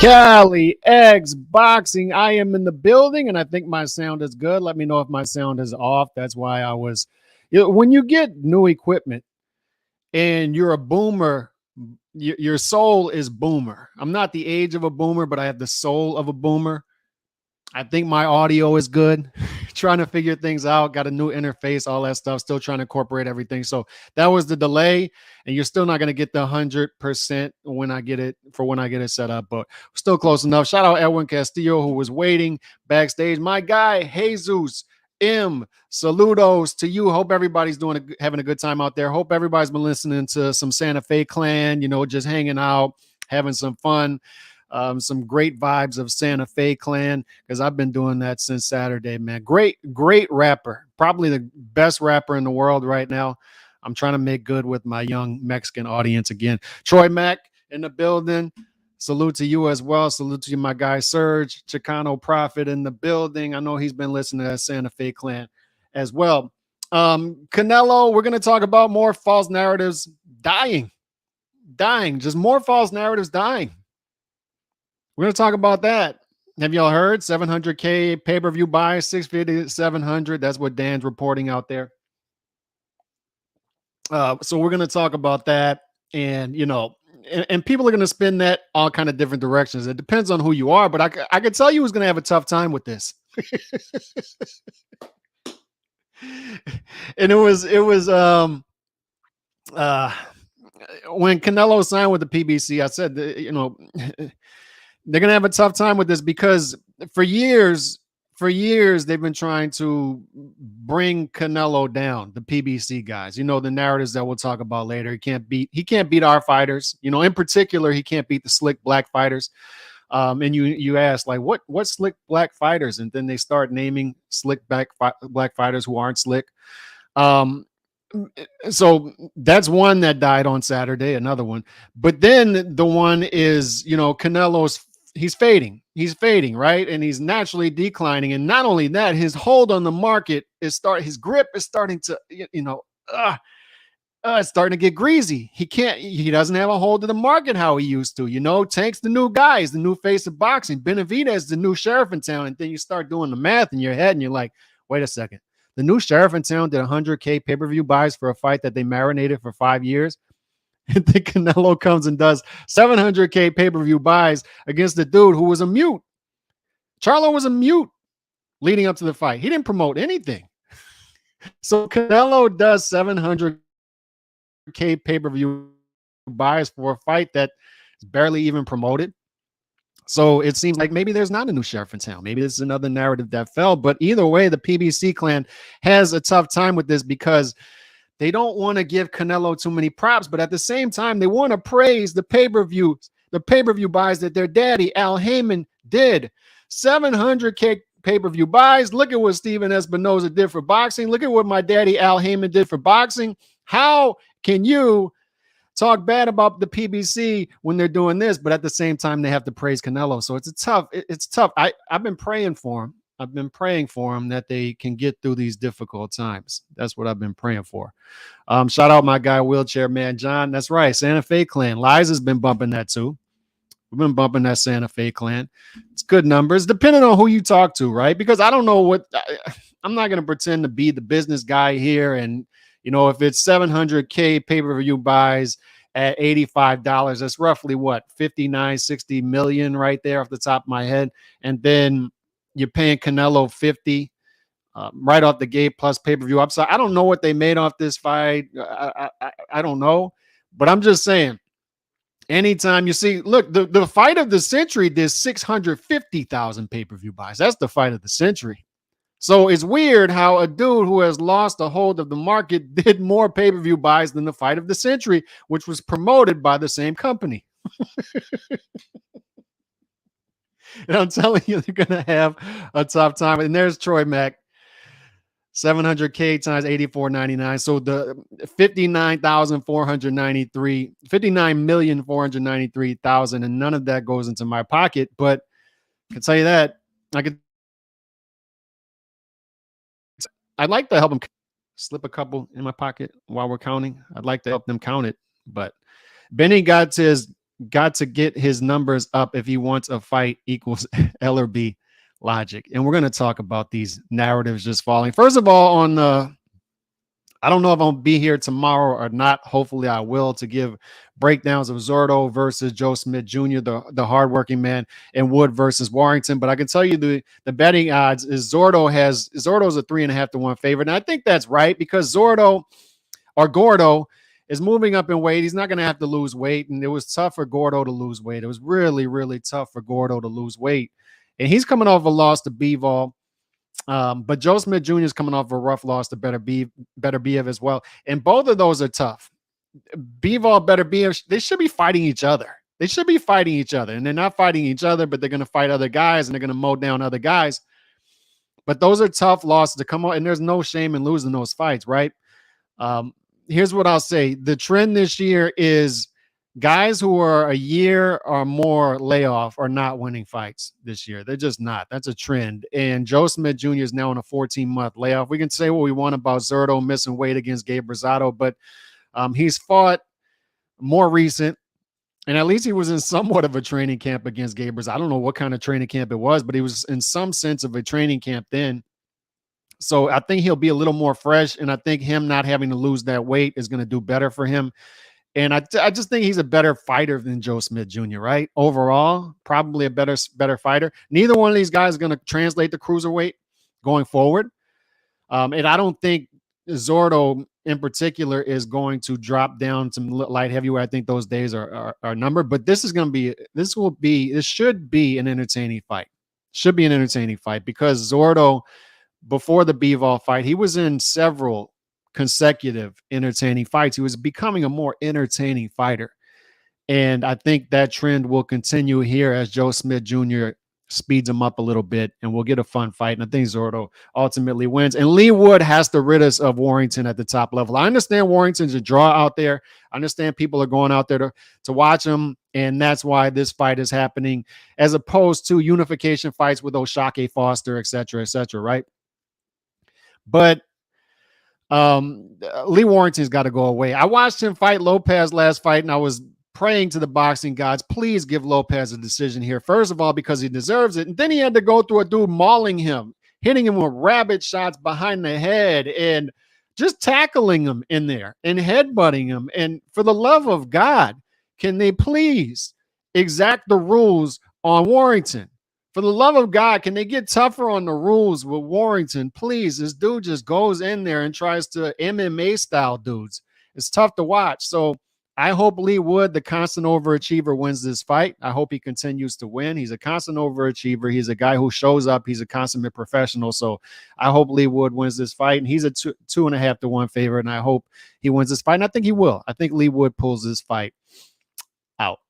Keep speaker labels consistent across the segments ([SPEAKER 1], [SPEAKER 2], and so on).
[SPEAKER 1] Cali X Boxing. I am in the building, and I think my sound is good. Let me know if my sound is off. That's why I was. When you get new equipment and you're a boomer, your soul is boomer. I'm not the age of a boomer, but I have the soul of a boomer. I think my audio is good. Trying to figure things out. Got a new interface, all that stuff. Still trying to incorporate everything. So that was the delay, and you're still not going to get the 100% when I get it set up, but still close enough. Shout out Edwin Castillo, who was waiting backstage. My guy Jesus M. Saludos to you. Hope everybody's having a good time out there. Hope everybody's been listening to some Santa Fe Clan. Just hanging out, having some fun. Some great vibes of Santa Fe Clan, because I've been doing that since Saturday, man. Great rapper. Probably the best rapper in the world right now. I'm trying to make good with my young Mexican audience again. Troy Mack in the building. Salute to you as well. Salute to you, my guy Serge. Chicano Prophet in the building. I know he's been listening to that Santa Fe Clan as well. Canelo, we're going to talk about more false narratives dying. Just more false narratives dying. We're going to talk about that. Have y'all heard? 700K pay-per-view buy, 650 to 700. That's what Dan's reporting out there. So we're going to talk about that. And, and people are going to spin that all kind of different directions. It depends on who you are, but I could tell you who's going to have a tough time with this. And it was when Canelo signed with the PBC, I said, they're going to have a tough time with this, because for years they've been trying to bring Canelo down, the PBC guys. The narratives that we'll talk about later. He can't beat our fighters. In particular, he can't beat the slick black fighters. And you ask, like, what slick black fighters? And then they start naming slick black fighters who aren't slick. So that's one that died on Saturday, another one. But then the one is, Canelo's, he's fading, right? And he's naturally declining. And not only that, his hold on the market his grip is starting to, it's starting to get greasy. He doesn't have a hold of the market how he used to. Tank's the new guy, he's the new face of boxing. Benavidez, the new sheriff in town. And then you start doing the math in your head and you're like, wait a second. The new sheriff in town did 100K pay-per-view buys for a fight that they marinated for 5 years. And then Canelo comes and does 700K pay-per-view buys against the dude who was a mute. Charlo was a mute leading up to the fight. He didn't promote anything. So Canelo does 700K pay-per-view buys for a fight that is barely even promoted. So it seems like maybe there's not a new sheriff in town. Maybe this is another narrative that fell. But either way, the PBC clan has a tough time with this, because they don't want to give Canelo too many props, but at the same time, they want to praise the pay-per-view buys that their daddy, Al Heyman, did. 700K pay-per-view buys. Look at what Steven Espinoza did for boxing. Look at what my daddy, Al Heyman, did for boxing. How can you talk bad about the PBC when they're doing this, but at the same time, they have to praise Canelo? So it's tough. I've been praying for him. I've been praying for them that they can get through these difficult times. That's what I've been praying for. Shout out my guy, Wheelchair Man John. That's right. Santa Fe Clan. Liza's been bumping that too. We've been bumping that Santa Fe Clan. It's good numbers, depending on who you talk to, right? Because I don't know I'm not going to pretend to be the business guy here. And, if it's 700K pay-per-view buys at $85, that's roughly what, 59, 60 million right there off the top of my head. And then you're paying Canelo 50 right off the gate plus pay-per-view upside. I don't know what they made off this fight. I don't know, but I'm just saying, anytime you see, look, the fight of the century did 650,000 pay-per-view buys. That's the fight of the century. So it's weird how a dude who has lost a hold of the market did more pay-per-view buys than the fight of the century, which was promoted by the same company. And I'm telling you, they're going to have a tough time. And there's Troy Mack, 700K times 84.99. So the 59,493,000, and none of that goes into my pocket. But I can tell you that I'd like to help them slip a couple in my pocket while we're counting. I'd like to help them count it. But Benny got his got to get his numbers up if he wants a fight equals L or B logic. And we're going to talk about these narratives just falling. First of all, on the I don't know if I'll be here tomorrow or not. Hopefully I will, to give breakdowns of Zordo versus Joe Smith Jr., the hardworking man, and Wood versus Warrington. But I can tell you the betting odds is Zordo's a 3.5-1 favorite. And I think that's right because Gordo is moving up in weight. He's not going to have to lose weight. And it was tough for Gordo to lose weight. It was really, really tough for Gordo to lose weight. And he's coming off a loss to Bivol. But Joe Smith Jr. is coming off a rough loss to Better Biev as well. And both of those are tough. Bivol, Better Biev, they should be fighting each other. They should be fighting each other. And they're not fighting each other, but they're going to fight other guys and they're going to mow down other guys. But those are tough losses to come on. And there's no shame in losing those fights, right? Here's what I'll say. The trend this year is guys who are a year or more layoff are not winning fights this year. They're just not. That's a trend. And Joe Smith Jr. is now on a 14-month layoff. We can say what we want about Zurdo missing weight against Gabe Rosado, but he's fought more recent, and at least he was in somewhat of a training camp against Gabe Rosado. I don't know what kind of training camp it was, but he was in some sense of a training camp then. So I think he'll be a little more fresh, and I think him not having to lose that weight is going to do better for him. And I just think he's a better fighter than Joe Smith Jr., right? Overall, probably a better fighter. Neither one of these guys is going to translate to cruiserweight going forward. And I don't think Zordo in particular is going to drop down to light heavyweight. I think those days are numbered. But this should be an entertaining fight. Should be an entertaining fight because Zordo, before the Bivol fight, he was in several consecutive entertaining fights. He was becoming a more entertaining fighter. And I think that trend will continue here as Joe Smith Jr. speeds him up a little bit, and we'll get a fun fight. And I think Zordo ultimately wins. And Lee Wood has to rid us of Warrington at the top level. I understand Warrington's a draw out there. I understand people are going out there to watch him, and that's why this fight is happening, as opposed to unification fights with Oshake Foster, et cetera, right? But Lee Warrington's got to go away. I watched him fight Lopez last fight, and I was praying to the boxing gods, please give Lopez a decision here. First of all, because he deserves it. And then he had to go through a dude mauling him, hitting him with rabbit shots behind the head and just tackling him in there and headbutting him. And for the love of God, can they please exact the rules on Warrington? For the love of God, can they get tougher on the rules with Warrington? Please, this dude just goes in there and tries to MMA style dudes. It's tough to watch. So I hope Lee Wood, the constant overachiever, wins this fight. I hope he continues to win. He's a constant overachiever. He's a guy who shows up. He's a consummate professional. So I hope Lee Wood wins this fight. And he's a 2.5-1 favorite. And I hope he wins this fight. And I think he will. I think Lee Wood pulls this fight out.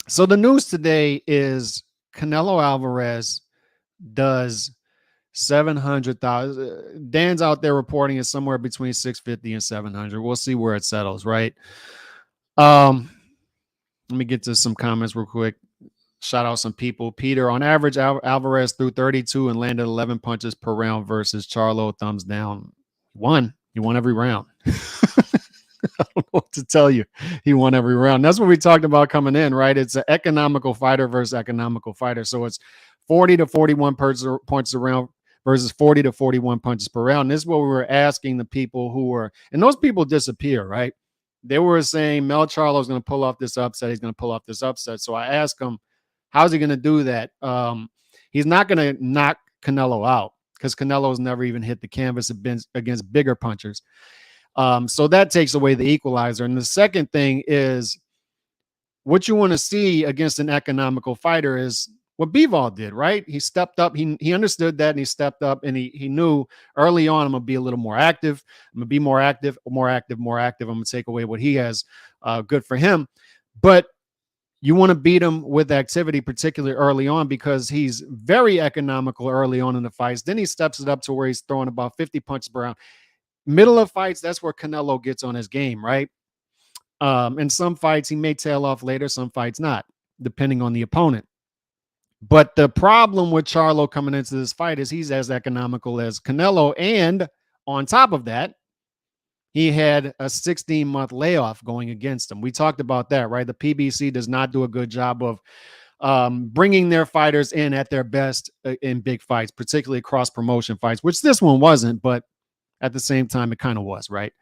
[SPEAKER 1] So the news today is Canelo Alvarez does 700,000. Dan's out there reporting it's somewhere between 650 and 700. We'll see where it settles, right? Let me get to some comments real quick. Shout out some people. Peter, on average, Alvarez threw 32 and landed 11 punches per round versus Charlo. Thumbs down. He won every round. I don't know what to tell you. He won every round. That's what we talked about coming in, right? It's an economical fighter versus economical fighter. So it's 40 to 41 points a round versus 40 to 41 punches per round. And this is what we were asking the people who were, and those people disappear, right? They were saying Mel Charlo is going to pull off this upset. He's going to pull off this upset. So I asked him, how's he going to do that? He's not going to knock Canelo out because Canelo's never even hit the canvas against bigger punchers. So that takes away the equalizer. And the second thing is what you want to see against an economical fighter is what Bivol did, right? He stepped up. He understood that, and he stepped up, and he knew early on, I'm going to be a little more active. I'm going to be more active. I'm going to take away what he has. Good for him. But you want to beat him with activity, particularly early on, because he's very economical early on in the fights. Then he steps it up to where he's throwing about 50 punches per round. Middle of fights, that's where Canelo gets on his game, right? In some fights, he may tail off later. Some fights not, depending on the opponent. But the problem with Charlo coming into this fight is he's as economical as Canelo. And on top of that, he had a 16-month layoff going against him. We talked about that, right? The PBC does not do a good job of bringing their fighters in at their best in big fights, particularly cross promotion fights, which this one wasn't, but at the same time, it kind of was, right?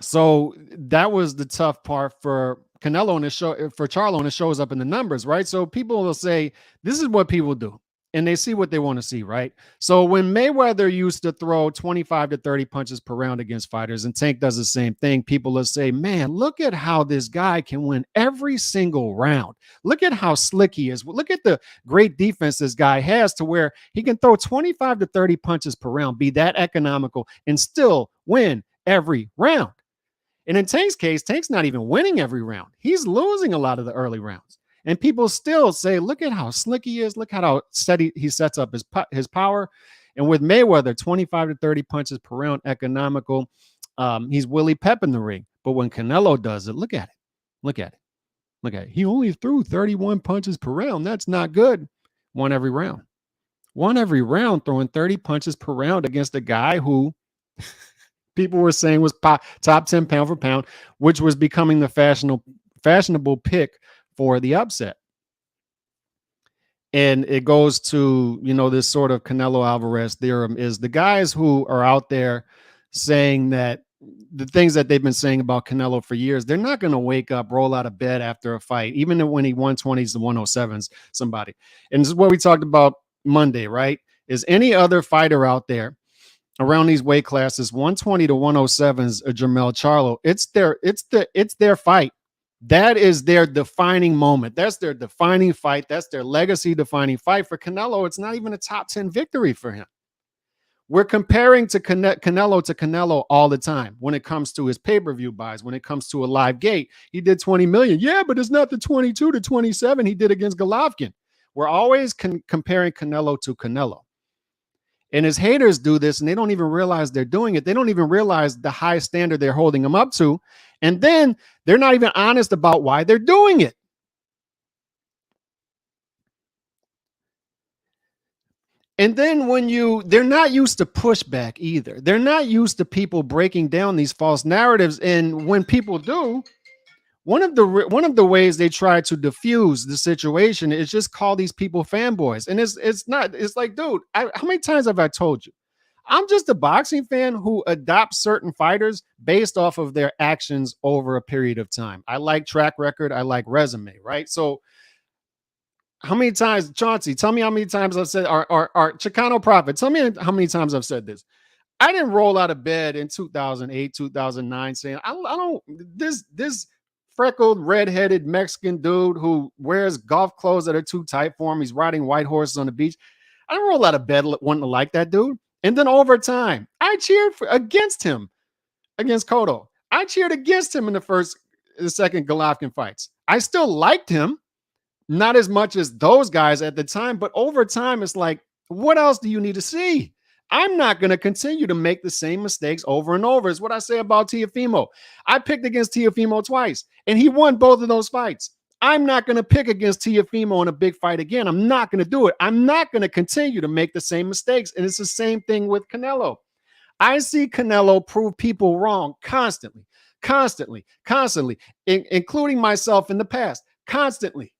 [SPEAKER 1] So that was the tough part for Canelo and the show for Charlo, and it shows up in the numbers, right? So people will say, this is what people do, and they see what they want to see, right? So when Mayweather used to throw 25 to 30 punches per round against fighters, and Tank does the same thing, people will say, man, look at how this guy can win every single round. Look at how slick he is. Look at the great defense this guy has to where he can throw 25 to 30 punches per round, be that economical, and still win every round. And in Tank's case, Tank's not even winning every round. He's losing a lot of the early rounds. And people still say, look at how slick he is. Look at how steady he sets up his power. And with Mayweather, 25 to 30 punches per round, economical. He's Willie Pep in the ring. But when Canelo does it, look at it. Look at it. Look at it. He only threw 31 punches per round. That's not good. Won every round. Won every round, throwing 30 punches per round against a guy who people were saying was top 10 pound for pound, which was becoming the fashionable pick for the upset. And it goes to, this sort of Canelo Alvarez theorem is the guys who are out there saying that the things that they've been saying about Canelo for years, they're not going to wake up, roll out of bed after a fight, even when he 120s to 107s somebody. And this is what we talked about Monday, right? Is any other fighter out there around these weight classes, 120 to 107s, JERMELL Charlo, it's their fight. That is their defining moment. That's their defining fight. That's their legacy defining fight. For Canelo, it's not even a top 10 victory for him. We're comparing to Canelo all the time when it comes to his pay-per-view buys, when it comes to a live gate. He did 20 million. Yeah, but it's not the 22 to 27 he did against Golovkin. We're always comparing Canelo to Canelo. And his haters do this, and they don't even realize they're doing it. They don't even realize the high standard they're holding him up to. And then they're not even honest about why they're doing it. And then they're not used to pushback either. They're not used to people breaking down these false narratives. And when people do, one of the ways they try to diffuse the situation is just call these people fanboys. And it's like, dude, how many times have I told you? I'm just a boxing fan who adopts certain fighters based off of their actions over a period of time. I like track record. I like resume, right? So how many times, Chauncey, tell me how many times I've said, or Chicano Prophet, tell me how many times I've said this. I didn't roll out of bed in 2008, 2009 saying, I don't, this freckled, redheaded Mexican dude who wears golf clothes that are too tight for him. He's riding white horses on the beach. I didn't roll out of bed wanting to like that dude. And then over time, I cheered against him, against Cotto. I cheered against him in the second Golovkin fights. I still liked him, not as much as those guys at the time, but over time, it's like, what else do you need to see? I'm not going to continue to make the same mistakes over and over. Is what I say about Teofimo. I picked against Teofimo twice, and he won both of those fights. I'm not going to pick against Teofimo in a big fight again. I'm not going to do it. I'm not going to continue to make the same mistakes. And it's the same thing with Canelo. I see Canelo prove people wrong constantly, including myself in the past, constantly.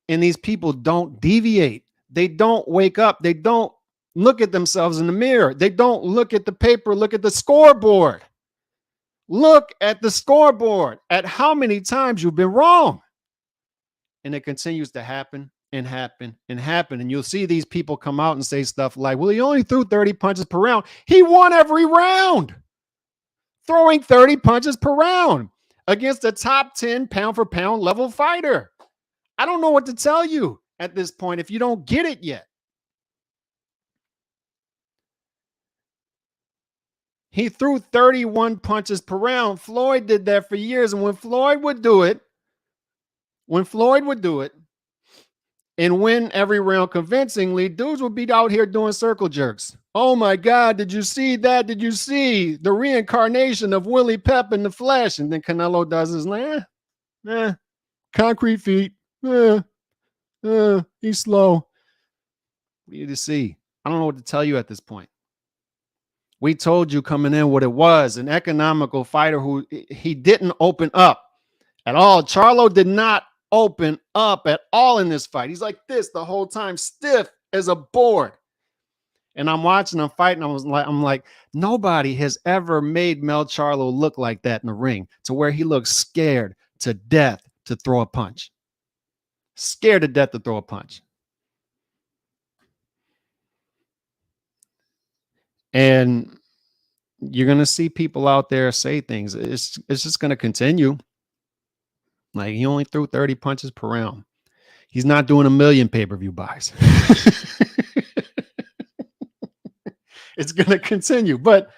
[SPEAKER 1] And these people don't deviate. They don't wake up. They don't look at themselves in the mirror. They don't look at the paper, look at the scoreboard. Look at the scoreboard at how many times you've been wrong. And it continues to happen and happen and happen. And you'll see these people come out and say stuff like, well, he only threw 30 punches per round. He won every round, throwing 30 punches per round against a top 10 pound for pound level fighter. I don't know what to tell you at this point if you don't get it yet. He threw 31 punches per round. Floyd did that for years. And when Floyd would do it and win every round convincingly, dudes would be out here doing circle jerks. Oh my God, did you see that? Did you see the reincarnation of Willie Pep in the flesh? And then Canelo does his concrete feet. He's slow. What do you see? I don't know what to tell you at this point. We told you coming in what it was, an economical fighter who he didn't open up at all. Charlo did not open up at all in this fight. He's like this the whole time, stiff as a board. And I'm watching him fight, and I'm like, nobody has ever made Mel Charlo look like that in the ring, to where he looks scared to death to throw a punch. Scared to death to throw a punch. And you're going to see people out there say things. It's just going to continue. Like, he only threw 30 punches per round. He's not doing 1 million pay-per-view buys. It's going to continue. But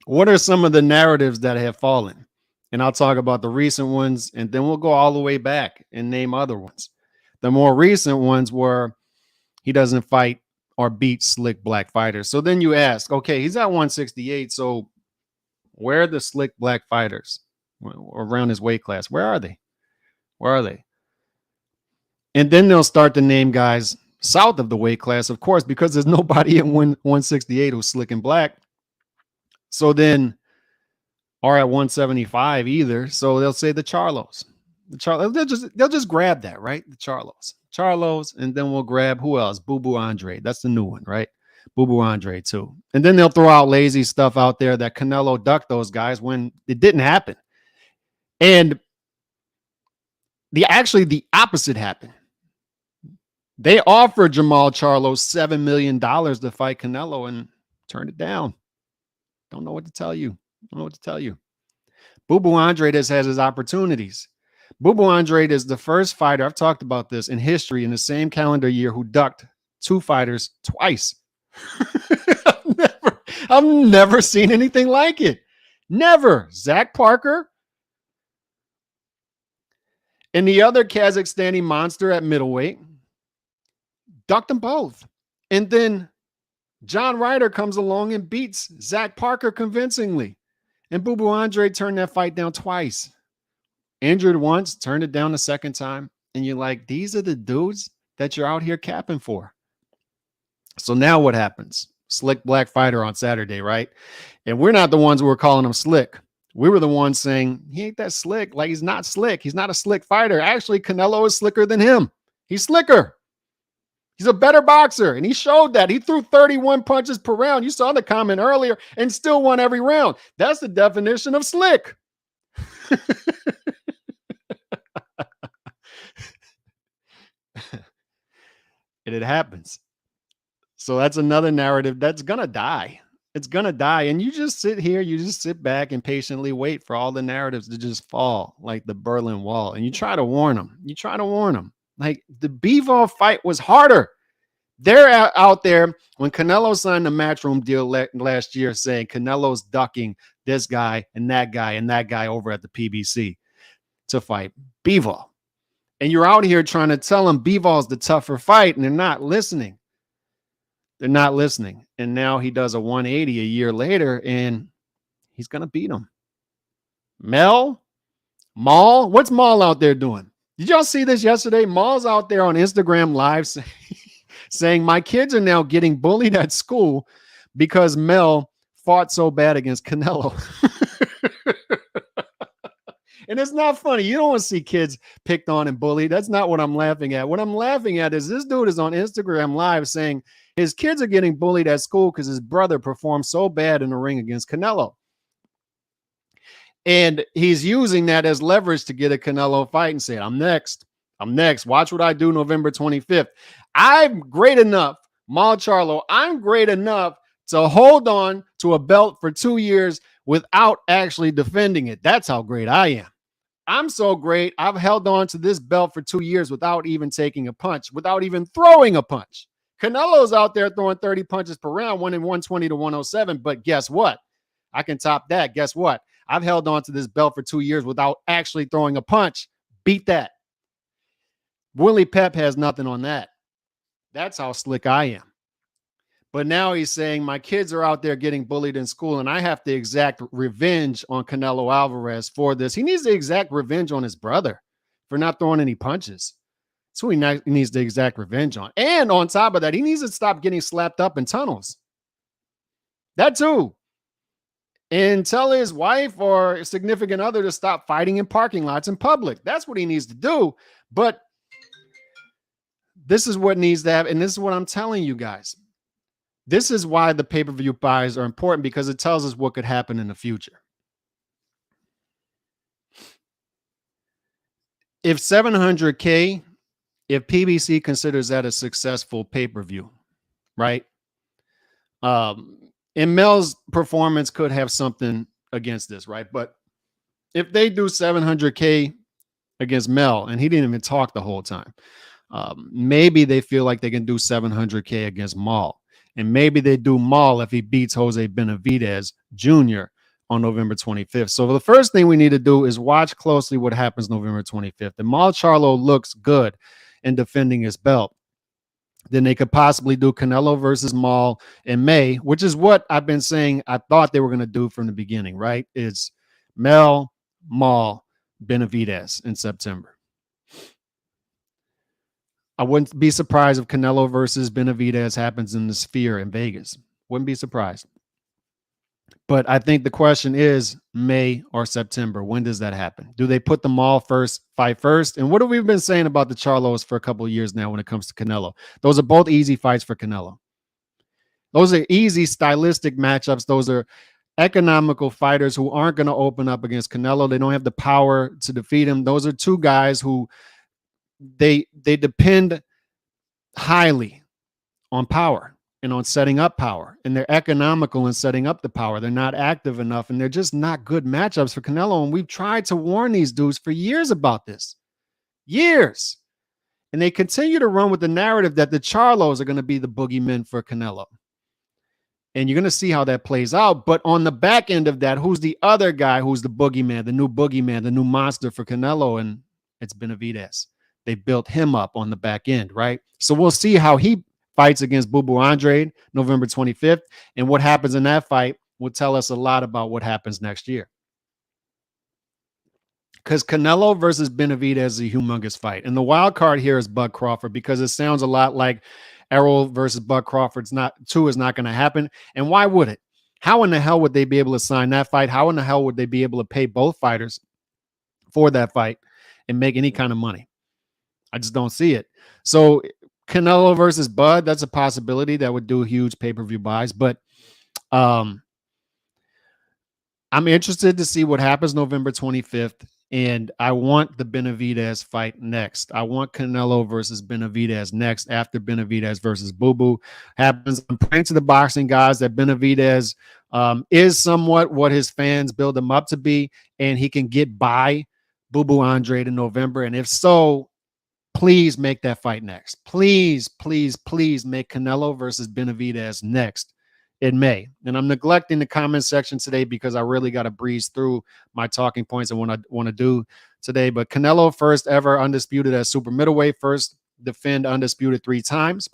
[SPEAKER 1] what are some of the narratives that have fallen? And I'll talk about the recent ones, and then we'll go all the way back and name other ones. The more recent ones were he doesn't fight or beat slick black fighters. So then you ask, okay, he's at 168. So where are the slick black fighters around his weight class? Where are they? Where are they? And then they'll start to name guys south of the weight class, of course, because there's nobody at 168 who's slick and black. So then, or at 175 either. So they'll say the Charlos. They'll just grab that, right? The Charlos, and then we'll grab who else? Boo Boo Andre. That's the new one, right? Boo Boo Andre too. And then they'll throw out lazy stuff out there that Canelo ducked those guys when it didn't happen. And the opposite happened. They offered Jermell Charlo $7 million to fight Canelo and turned it down. Don't know what to tell you. Don't know what to tell you. Boo Boo Andre has his opportunities. Boo Boo Andre is the first fighter, I've talked about this, in history in the same calendar year who ducked 2 fighters twice. I've never seen anything like it. Never. Zach Parker and the other Kazakhstani monster at middleweight ducked them both. And then John Ryder comes along and beats Zach Parker convincingly. And Boo Boo Andre turned that fight down twice. Injured once, turned it down the second time. And you're like, these are the dudes that you're out here capping for. So now what happens? Slick black fighter on Saturday, right? And we're not the ones who were calling him slick. We were the ones saying, he ain't that slick. Like, he's not slick. He's not a slick fighter. Actually, Canelo is slicker than him. He's slicker. He's a better boxer, and he showed that. He threw 31 punches per round. You saw the comment earlier, and still won every round. That's the definition of slick. And it happens. So that's another narrative that's going to die. It's going to die. And you just sit here, you just sit back and patiently wait for all the narratives to just fall like the Berlin Wall. And you try to warn them. You try to warn them. Like, the Bivol fight was harder. They're out there when Canelo signed the Matchroom deal last year saying Canelo's ducking this guy and that guy over at the PBC to fight Bivol. And you're out here trying to tell them Bivol's the tougher fight, and they're not listening. They're not listening. And now he does a 180 a year later, and he's going to beat him. Maul, what's Maul out there doing? Did y'all see this yesterday? Maul's out there on Instagram Live saying, my kids are now getting bullied at school because Mel fought so bad against Canelo. And it's not funny. You don't want to see kids picked on and bullied. That's not what I'm laughing at. What I'm laughing at is this dude is on Instagram Live saying his kids are getting bullied at school because his brother performed so bad in the ring against Canelo. And he's using that as leverage to get a Canelo fight and say, I'm next. I'm next. Watch what I do November 25th. I'm great enough, Mal Charlo. I'm great enough to hold on to a belt for 2 years without actually defending it. That's how great I am. I'm so great. I've held on to this belt for 2 years without even taking a punch, without even throwing a punch. Canelo's out there throwing 30 punches per round, winning 120 to 107. But guess what? I can top that. Guess what? I've held on to this belt for 2 years without actually throwing a punch. Beat that. Willie Pep has nothing on that. That's how slick I am. But now he's saying my kids are out there getting bullied in school, and I have to exact revenge on Canelo Alvarez for this. He needs to exact revenge on his brother for not throwing any punches. That's who he needs to exact revenge on. And on top of that, he needs to stop getting slapped up in tunnels. That too. And tell his wife or significant other to stop fighting in parking lots in public. That's what he needs to do. But this is what needs to happen. And this is what I'm telling you guys. This is why the pay-per-view buys are important, because it tells us what could happen in the future. If 700K, if PBC considers that a successful pay-per-view, right? And Mel's performance could have something against this, right? But if they do 700K against Mel, and he didn't even talk the whole time, maybe they feel like they can do 700K against Maul. And maybe they do Maul if he beats Jose Benavidez Jr. on November 25th. So the first thing we need to do is watch closely what happens November 25th. And Maul Charlo looks good in defending his belt. Then they could possibly do Canelo versus Maul in May, which is what I've been saying I thought they were going to do from the beginning, right? It's Mel, Maul, Benavidez in September. I wouldn't be surprised if Canelo versus Benavidez happens in the Sphere in Vegas. Wouldn't be surprised. But I think the question is May or September. When does that happen? Do they put the Maul fight first? And what have we been saying about the Charlos for a couple of years now when it comes to Canelo? Those are both easy fights for Canelo. Those are easy stylistic matchups. Those are economical fighters who aren't going to open up against Canelo. They don't have the power to defeat him. Those are two guys who they depend highly on power and on setting up power, and they're economical in setting up the power. They're not active enough, and they're just not good matchups for Canelo. And we've tried to warn these dudes for years about this. Years. And they continue to run with the narrative that the Charlos are going to be the boogeymen for Canelo. And you're going to see how that plays out. But on the back end of that, who's the other guy who's the boogeyman, the new monster for Canelo? And it's Benavidez. They built him up on the back end, right? So we'll see how he fights against Boo Boo Andre November 25th. And what happens in that fight will tell us a lot about what happens next year. Because Canelo versus Benavidez is a humongous fight. And the wild card here is Bud Crawford, because it sounds a lot like Errol versus Bud Crawford's not going to happen. And why would it? How in the hell would they be able to sign that fight? How in the hell would they be able to pay both fighters for that fight and make any kind of money? I just don't see it. So Canelo versus Bud, that's a possibility that would do huge pay-per-view buys. But I'm interested to see what happens November 25th. And I want the Benavidez fight next. I want Canelo versus Benavidez next after Benavidez versus Boo Boo happens. I'm praying to the boxing guys that Benavidez is somewhat what his fans build him up to be, and he can get by Boo Boo Andre in November. And if so, please make that fight next. Please, please, please make Canelo versus Benavidez next in May. And I'm neglecting the comment section today because I really got to breeze through my talking points and what I want to do today. But Canelo, first ever undisputed as super middleweight, first defend undisputed 3 times.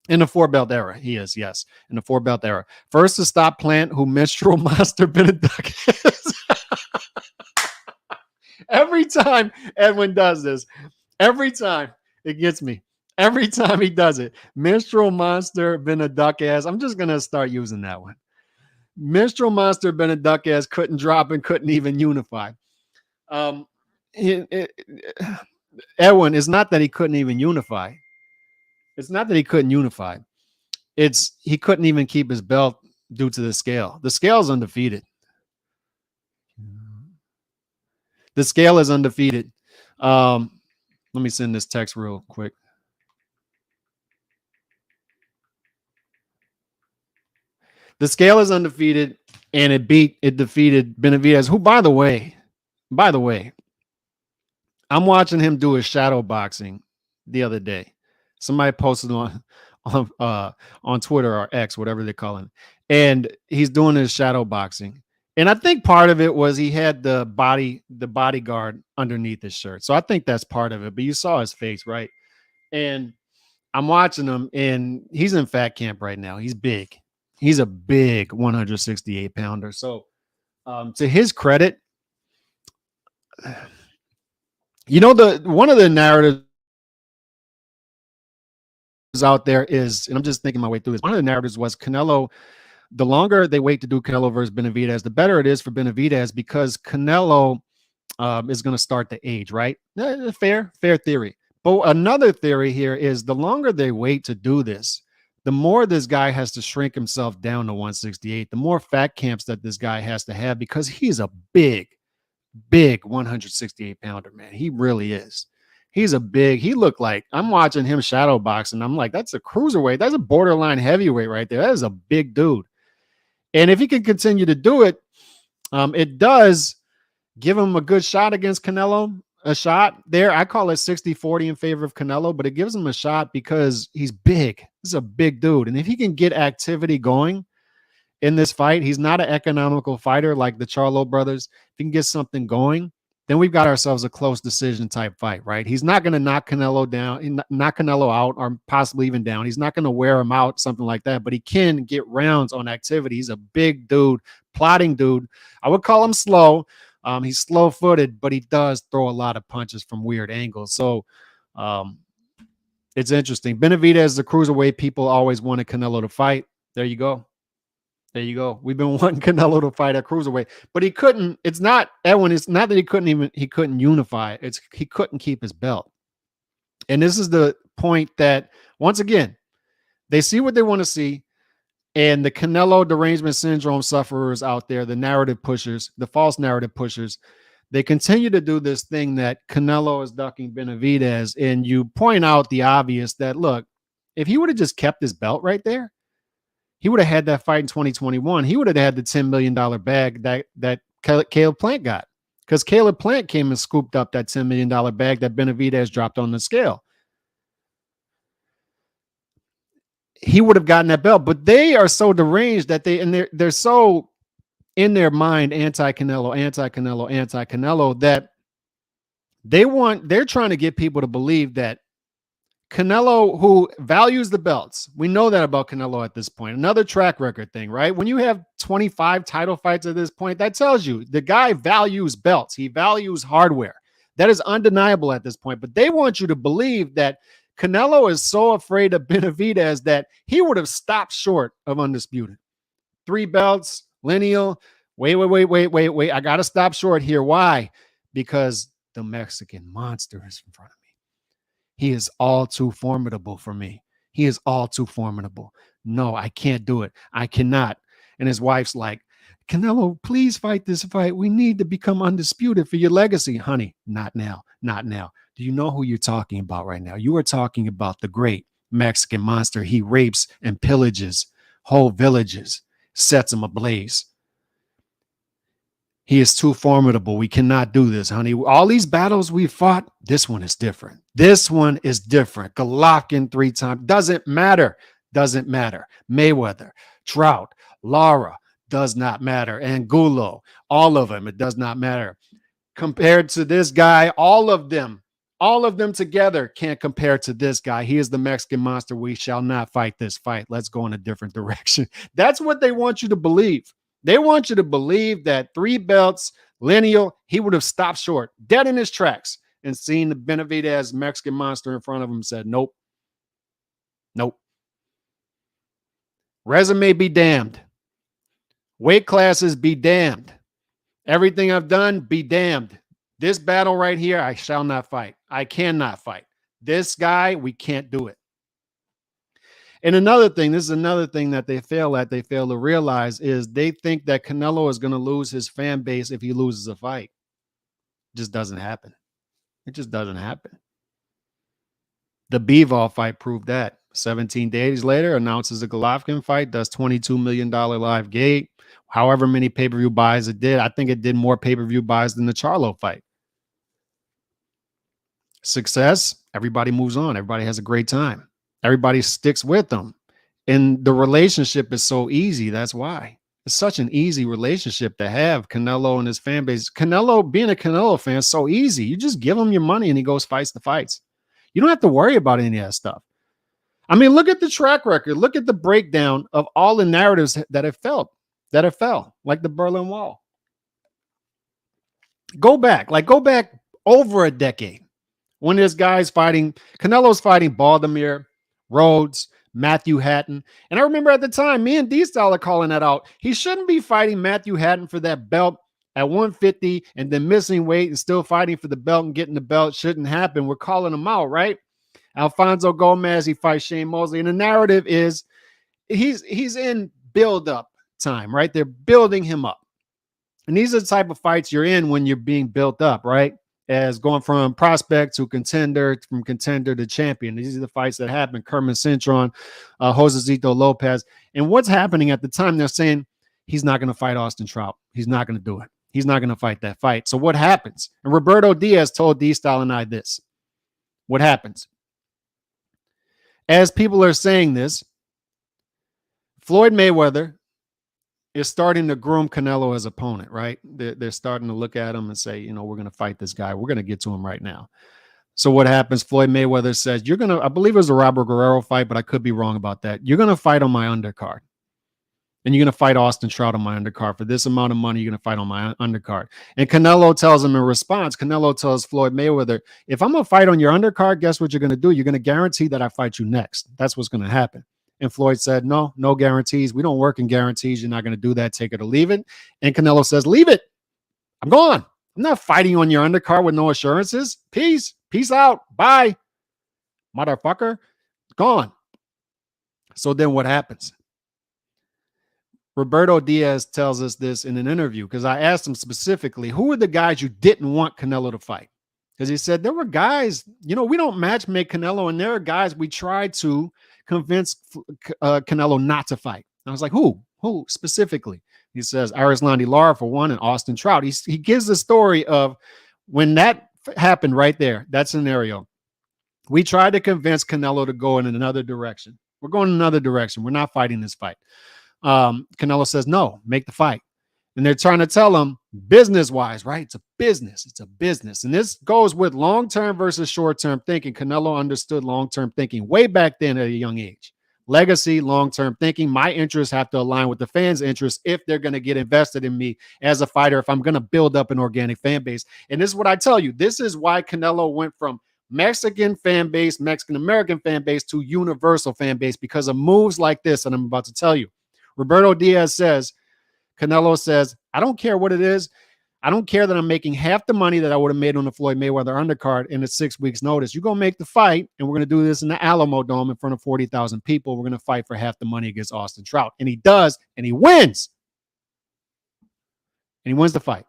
[SPEAKER 1] In the 4-belt era, he is, yes, in the 4-belt era. First to stop Plant, who menstrual monster Benavidez. Every time Edwin does this, every time it gets me. Every time he does it. Menstrual monster been a duck ass. I'm just going to start using that one. Menstrual monster been a duck ass, couldn't drop and couldn't even unify. Edwin, it's not that he couldn't even unify. It's not that he couldn't unify. It's he couldn't even keep his belt due to the scale. The scale is undefeated. The scale is undefeated. Let me send this text real quick. The scale is undefeated, and it defeated Benavidez, who, by the way, I'm watching him do his shadow boxing the other day. Somebody posted on Twitter or X, whatever they call him, and he's doing his shadow boxing. And I think part of it was he had the bodyguard underneath his shirt. So I think that's part of it. But you saw his face, right? And I'm watching him, and he's in fat camp right now. He's big. He's a big 168 pounder. So to his credit, you know, one of the narratives out there is, and I'm just thinking my way through this, one of the narratives was Canelo the longer they wait to do Canelo versus Benavidez, the better it is for Benavidez because Canelo is going to start to age, right? Fair theory. But another theory here is the longer they wait to do this, the more this guy has to shrink himself down to 168, the more fat camps that this guy has to have because he's a big 168 pounder, man. He really is. He looked like I'm watching him shadow boxing. I'm like, that's a cruiserweight. That's a borderline heavyweight right there. That is a big dude. And if he can continue to do it, it does give him a good shot against Canelo. A shot there. I call it 60-40 in favor of Canelo, but it gives him a shot because he's big. This is a big dude. And if he can get activity going in this fight, he's not an economical fighter like the Charlo brothers. If he can get something going, then we've got ourselves a close decision type fight, right? He's not going to knock Canelo down, knock Canelo out, or possibly even down. He's not going to wear him out, something like that, but he can get rounds on activity. He's a big dude, plotting dude. I would call him slow. He's slow-footed, but he does throw a lot of punches from weird angles. So it's interesting. Benavidez, the cruiserweight, people always wanted Canelo to fight. There you go. There you go. We've been wanting Canelo to fight at cruiserweight, but he couldn't. It's not, Edwin, it's not that he couldn't unify. It's he couldn't keep his belt. And this is the point that, once again, they see what they want to see. And the Canelo derangement syndrome sufferers out there, the narrative pushers, the false narrative pushers, they continue to do this thing that Canelo is ducking Benavidez. And you point out the obvious that, look, if he would have just kept his belt right there, he would have had that fight in 2021. He would have had the $10 million bag that Caleb Plant got, because Caleb Plant came and scooped up that $10 million bag that Benavidez dropped on the scale. He would have gotten that belt, but they are so deranged that they're so in their mind anti-Canelo that they're trying to get people to believe that Canelo, who values the belts, we know that about Canelo at this point. Another track record thing, right? When you have 25 title fights at this point, that tells you the guy values belts. He values hardware. That is undeniable at this point. But they want you to believe that Canelo is so afraid of Benavidez that he would have stopped short of undisputed. 3 belts, lineal. Wait. I got to stop short here. Why? Because the Mexican monster is in front of me. He is all too formidable for me. He is all too formidable. No, I can't do it. I cannot. And his wife's like, Canelo, please fight this fight. We need to become undisputed for your legacy. Honey, not now. Not now. Do you know who you're talking about right now? You are talking about the great Mexican monster. He rapes and pillages whole villages, sets them ablaze. He is too formidable. We cannot do this, honey. All these battles we fought, this one is different. This one is different. Golovkin 3 times. Doesn't matter. Doesn't matter. Mayweather, Trout, Lara, does not matter. Angulo, all of them, it does not matter. Compared to this guy, all of them together can't compare to this guy. He is the Mexican monster. We shall not fight this fight. Let's go in a different direction. That's what they want you to believe. They want you to believe that 3 belts, lineal, he would have stopped short, dead in his tracks, and seen the Benavidez Mexican monster in front of him and said, nope. Nope. Resume be damned. Weight classes be damned. Everything I've done be damned. This battle right here, I shall not fight. I cannot fight. This guy, we can't do it. And another thing, this is another thing that they fail to realize, is they think that Canelo is going to lose his fan base if he loses a fight. It just doesn't happen. It just doesn't happen. The Bivol fight proved that. 17 days later, announces a Golovkin fight, does $22 million live gate. However many pay-per-view buys it did. I think it did more pay-per-view buys than the Charlo fight. Success, everybody moves on. Everybody has a great time. Everybody sticks with them. And the relationship is so easy. That's why. It's such an easy relationship to have, Canelo and his fan base. Canelo, being a Canelo fan, is so easy. You just give him your money and he goes fights the fights. You don't have to worry about any of that stuff. I mean, look at the track record. Look at the breakdown of all the narratives that have fell, like the Berlin Wall. Go back over a decade when this guy's fighting, Canelo's fighting Baldomir, Rhodes, Matthew Hatton. And I remember at the time, me and D-Style are calling that out. He shouldn't be fighting Matthew Hatton for that belt at 150 and then missing weight and still fighting for the belt and getting the belt. Shouldn't happen. We're calling him out, right? Alfonso Gomez, he fights Shane Mosley. And the narrative is he's in build-up time, right? They're building him up. And these are the type of fights you're in when you're being built up, right? As going from prospect to contender, from contender to champion. These are the fights that happen. Kerman Cintron, Josecito Lopez. And what's happening at the time, they're saying he's not going to fight Austin Trout. He's not going to do it. He's not going to fight that fight. So what happens? And Roberto Diaz told D-Style and I this. What happens? As people are saying this, Floyd Mayweather is starting to groom Canelo as opponent, right? They're starting to look at him and say, you know, we're going to fight this guy. We're going to get to him right now. So what happens? Floyd Mayweather says, you're going to, I believe it was a Robert Guerrero fight, but I could be wrong about that. You're going to fight on my undercard. And you're going to fight Austin Trout on my undercard. For this amount of money, you're going to fight on my undercard. And Canelo tells him in response, Canelo tells Floyd Mayweather, if I'm going to fight on your undercard, guess what you're going to do? You're going to guarantee that I fight you next. That's what's going to happen. And Floyd said, no guarantees. We don't work in guarantees. You're not going to do that. Take it or leave it. And Canelo says, leave it. I'm gone. I'm not fighting on your undercard with no assurances. Peace. Peace out. Bye. Motherfucker. Gone. So then what happens? Roberto Diaz tells us this in an interview because I asked him specifically, who are the guys you didn't want Canelo to fight? Because he said there were guys, you know, we don't match make Canelo, and there are guys we tried to convince Canelo not to fight. I was like, who specifically? He says Arislandi Lara for one, and Austin Trout. He gives the story of when that happened right there, that scenario. We tried to convince Canelo to go in another direction. We're going in another direction. We're not fighting this fight. Canelo says, no, make the fight. And they're trying to tell him business-wise, right? It's a business. It's a business. And this goes with long-term versus short-term thinking. Canelo understood long-term thinking way back then at a young age. Legacy, long-term thinking. My interests have to align with the fans' interests if they're going to get invested in me as a fighter, if I'm going to build up an organic fan base. And this is what I tell you. This is why Canelo went from Mexican fan base, Mexican-American fan base to universal fan base, because of moves like this that I'm about to tell you. Roberto Diaz says, Canelo says, I don't care what it is. I don't care that I'm making half the money that I would have made on the Floyd Mayweather undercard in a 6 weeks notice. You're going to make the fight, and we're going to do this in the Alamo Dome in front of 40,000 people. We're going to fight for half the money against Austin Trout. And he does, and he wins. And he wins the fight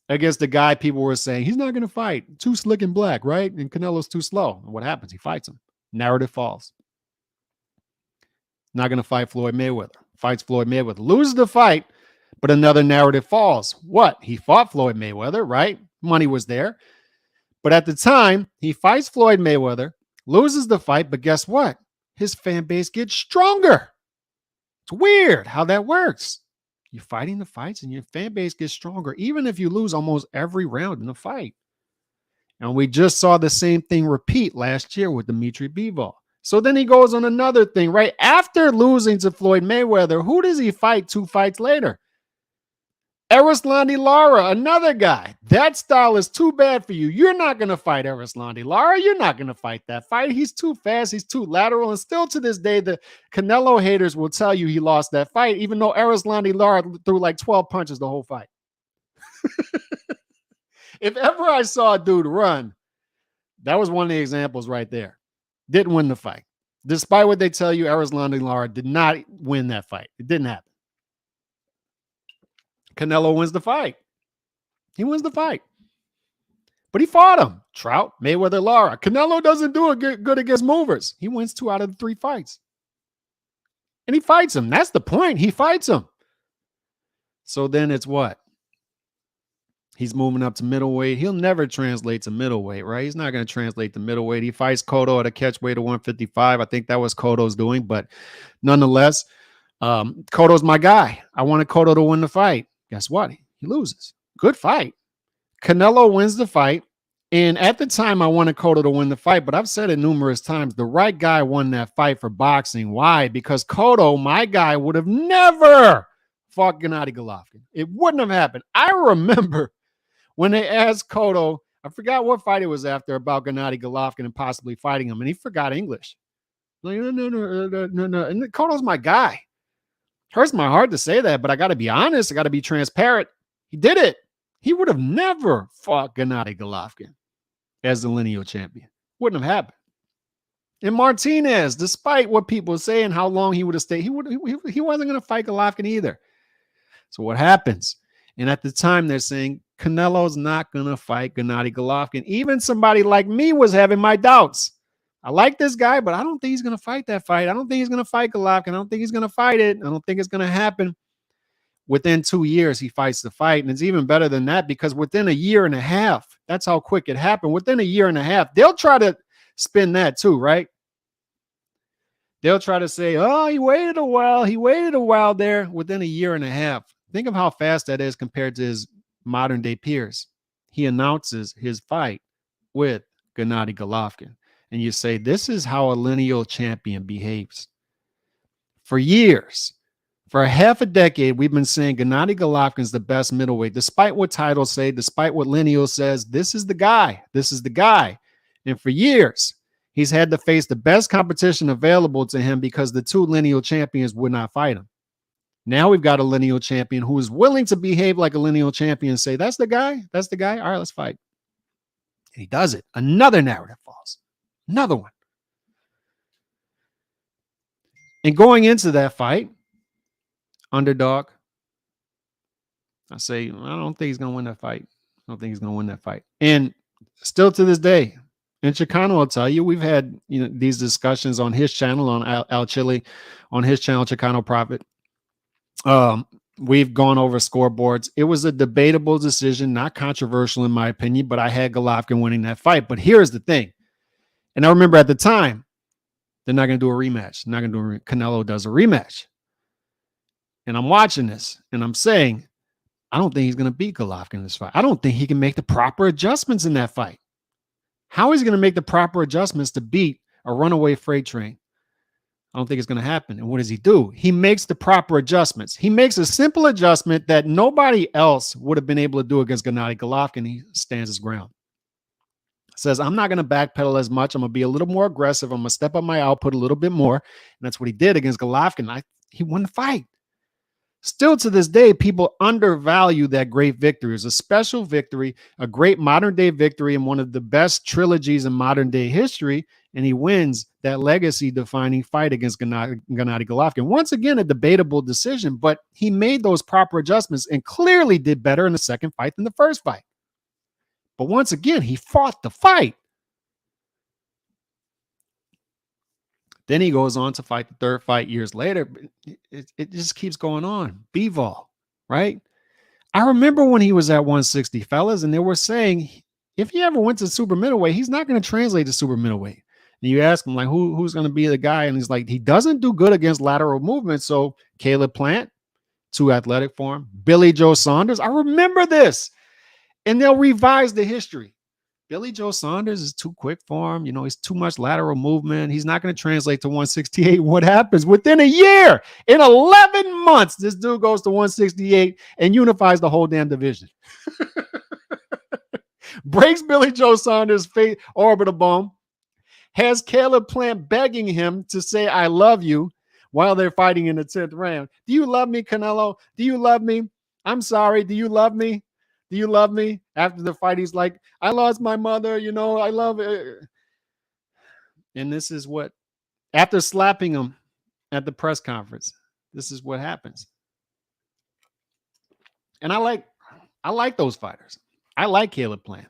[SPEAKER 1] against the guy people were saying, he's not going to fight. Too slick and black, right? And Canelo's too slow. And what happens? He fights him. Narrative falls. Not going to fight Floyd Mayweather. Fights Floyd Mayweather. Loses the fight. But another narrative falls. What? He fought Floyd Mayweather, right? Money was there. But at the time, he fights Floyd Mayweather, loses the fight, but guess what? His fan base gets stronger. It's weird how that works. You're fighting the fights and your fan base gets stronger, even if you lose almost every round in the fight. And we just saw the same thing repeat last year with Dimitri Bivol. So then he goes on another thing, right? After losing to Floyd Mayweather, who does he fight 2 fights later? Arislandi Lara, another guy. That style is too bad for you. You're not going to fight Arislandi Lara. You're not going to fight that fight. He's too fast. He's too lateral. And still to this day, the Canelo haters will tell you he lost that fight, even though Arislandi Lara threw like 12 punches the whole fight. If ever I saw a dude run, that was one of the examples right there. Didn't win the fight. Despite what they tell you, Arislandi Lara did not win that fight. It didn't happen. Canelo wins the fight. He wins the fight. But he fought him. Trout, Mayweather, Lara. Canelo doesn't do it good against movers. He wins 2 out of the 3 fights. And he fights him. That's the point. He fights him. So then it's what? He's moving up to middleweight. He'll never translate to middleweight, right? He's not going to translate to middleweight. He fights Cotto at a catch weight of 155. I think that was Cotto's doing. But nonetheless, Cotto's my guy. I wanted Cotto to win the fight. Guess what? He loses. Good fight. Canelo wins the fight. And at the time, I wanted Cotto to win the fight, but I've said it numerous times. The right guy won that fight for boxing. Why? Because Cotto, my guy, would have never fought Gennady Golovkin. It wouldn't have happened. I remember when they asked Cotto, I forgot what fight it was after, about Gennady Golovkin and possibly fighting him, and he forgot English. Like, no. And Cotto's my guy. Hurts my heart to say that, but I got to be honest. I got to be transparent. He did it. He would have never fought Gennady Golovkin as the lineal champion. Wouldn't have happened. And Martinez, despite what people say and how long he would have stayed, he wasn't going to fight Golovkin either. So what happens? And at the time, they're saying Canelo's not going to fight Gennady Golovkin. Even somebody like me was having my doubts. I like this guy, but I don't think he's going to fight that fight. I don't think he's going to fight Golovkin. I don't think he's going to fight it. I don't think it's going to happen. Within 2 years, he fights the fight. And it's even better than that because within a year and a half, that's how quick it happened. Within a year and a half, they'll try to spin that too, right? They'll try to say, oh, he waited a while. He waited a while there. Within a year and a half. Think of how fast that is compared to his modern day peers. He announces his fight with Gennady Golovkin. And you say, this is how a lineal champion behaves. For years, for a half a decade, we've been saying Gennady Golovkin's the best middleweight. Despite what titles say, despite what Lineal says, this is the guy. This is the guy. And for years, he's had to face the best competition available to him because the two lineal champions would not fight him. Now we've got a lineal champion who is willing to behave like a lineal champion and say, that's the guy. That's the guy. All right, let's fight. And he does it. Another narrative falls. Another one. And going into that fight, underdog, I say, I don't think he's going to win that fight. I don't think he's going to win that fight. And still to this day, and Chicano will tell you, we've had these discussions on his channel, on Al Chile, on his channel, Chicano Prophet. We've gone over scoreboards. It was a debatable decision, not controversial in my opinion, but I had Golovkin winning that fight. But here's the thing. And I remember at the time, they're not going to do a rematch. They're not going to do Canelo does a rematch. And I'm watching this and I'm saying, I don't think he's going to beat Golovkin in this fight. I don't think he can make the proper adjustments in that fight. How is he going to make the proper adjustments to beat a runaway freight train? I don't think it's going to happen. And what does he do? He makes the proper adjustments. He makes a simple adjustment that nobody else would have been able to do against Gennady Golovkin. He stands his ground. Says, I'm not going to backpedal as much. I'm going to be a little more aggressive. I'm going to step up my output a little bit more. And that's what he did against Golovkin. He won the fight. Still to this day, people undervalue that great victory. It was a special victory, a great modern day victory in one of the best trilogies in modern day history. And he wins that legacy defining fight against Gennady Golovkin. Once again, a debatable decision, but he made those proper adjustments and clearly did better in the second fight than the first fight. But once again, he fought the fight. Then he goes on to fight the third fight years later. It just keeps going on. Bivol, right? I remember when he was at 160, fellas, and they were saying if he ever went to super middleweight, he's not going to translate to super middleweight. And you ask him, like, who's going to be the guy? And he's like, he doesn't do good against lateral movement. So Caleb Plant, too athletic for him. Billy Joe Saunders. I remember this. And they'll revise the history. Billy Joe Saunders is too quick for him. He's too much lateral movement. He's not going to translate to 168. What happens? Within a year, in 11 months, this dude goes to 168 and unifies the whole damn division. Breaks Billy Joe Saunders' orbital bone. Has Caleb Plant begging him to say, I love you while they're fighting in the 10th round. Do you love me, Canelo? Do you love me? I'm sorry. Do you love me? Do you love me? After the fight, he's like, I lost my mother, I love it. And this is what, after slapping him at the press conference, this is what happens. And I like those fighters. I like Caleb Plant,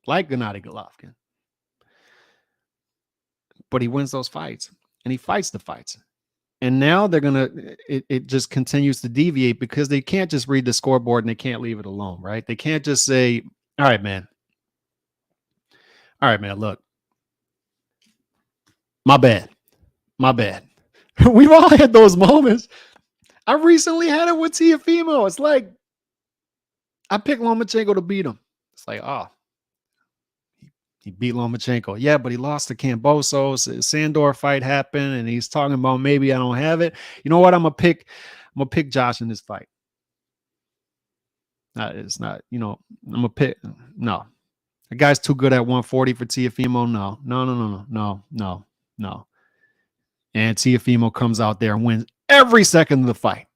[SPEAKER 1] like Gennady Golovkin. But he wins those fights and he fights the fights. And now they're going to, it just continues to deviate because they can't just read the scoreboard and they can't leave it alone, right? They can't just say, all right, man, look, my bad. We've all had those moments. I recently had it with Teofimo. It's like, I picked Lomachenko to beat him. It's like, oh, he beat Lomachenko. Yeah, but he lost to Cambosos. Sandor fight happened, and he's talking about maybe I don't have it. You know what? I'm gonna pick Josh in this fight. It's not, I'm gonna pick. No. The guy's too good at 140 for Teofimo. No. And Teofimo comes out there and wins every second of the fight.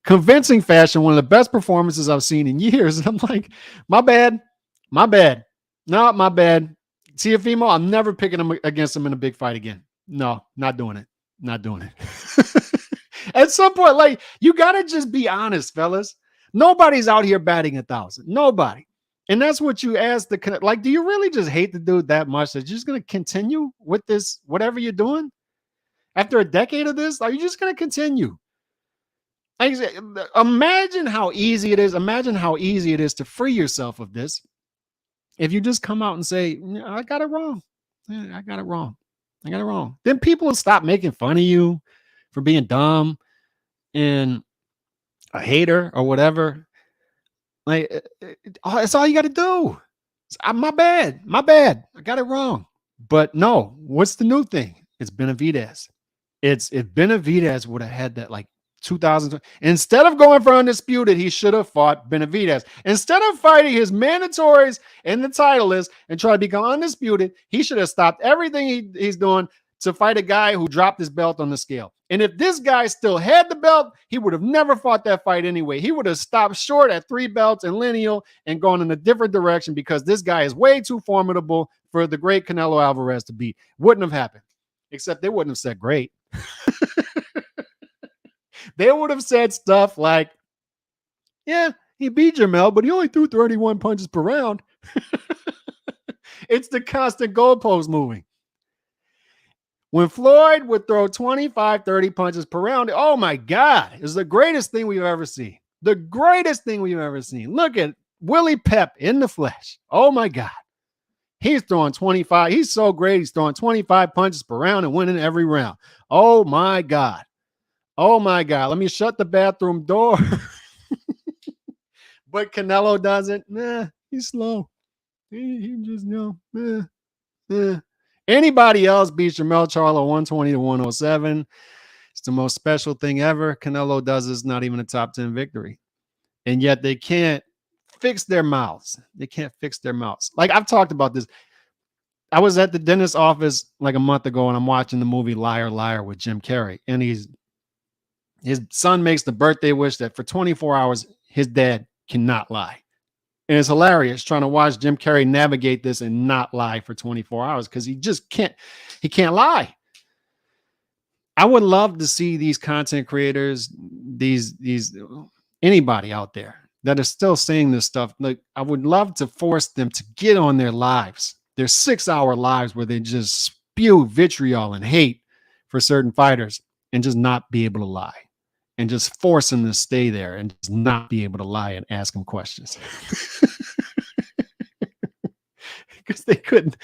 [SPEAKER 1] Convincing fashion, one of the best performances I've seen in years. And I'm like, my bad. No, my bad. Teofimo, I'm never picking him against him in a big fight again. No, not doing it. Not doing it. At some point, like, you got to just be honest, fellas. Nobody's out here batting 1,000. Nobody. And that's what you ask the, like, do you really just hate the dude that much that you're just going to continue with this, whatever you're doing? After a decade of this, are you just going to continue? Like, imagine how easy it is. Imagine how easy it is to free yourself of this. If you just come out and say, I got it wrong. I got it wrong. I got it wrong. Then people will stop making fun of you for being dumb and a hater or whatever. Like, that's all you got to do. My bad. I got it wrong. But no, what's the new thing? It's Benavidez. If Benavidez would have had that, like, 2000, instead of going for undisputed, he should have fought Benavidez. Instead of fighting his mandatories and the title list and try to become undisputed, he should have stopped everything he's doing to fight a guy who dropped his belt on the scale. And if this guy still had the belt, he would have never fought that fight anyway. He would have stopped short at 3 belts and lineal and gone in a different direction, because this guy is way too formidable for the great Canelo Alvarez to beat. Wouldn't have happened, except they wouldn't have said great. They would have said stuff like, yeah, he beat JERMELL, but he only threw 31 punches per round. It's the constant goalpost moving. When Floyd would throw 25, 30 punches per round, oh my God, it's the greatest thing we've ever seen. The greatest thing we've ever seen. Look at Willie Pep in the flesh. Oh my God. He's throwing 25. He's so great. He's throwing 25 punches per round and winning every round. Oh my God. Oh my God. Let me shut the bathroom door. But Canelo doesn't. Nah, he's slow. He just, Anybody else beats JERMELL Charlo 120 to 107. It's the most special thing ever. Canelo does is not even a top 10 victory. And yet they can't fix their mouths. They can't fix their mouths. Like, I've talked about this. I was at the dentist's office like a month ago, and I'm watching the movie Liar, Liar with Jim Carrey. And his son makes the birthday wish that for 24 hours, his dad cannot lie. And it's hilarious trying to watch Jim Carrey navigate this and not lie for 24 hours, because he just can't lie. I would love to see these content creators, these anybody out there that is still saying this stuff. Like, I would love to force them to get on their lives, their 6-hour lives, where they just spew vitriol and hate for certain fighters and just not be able to lie. And just force them to stay there and just not be able to lie and ask them questions. Because they couldn't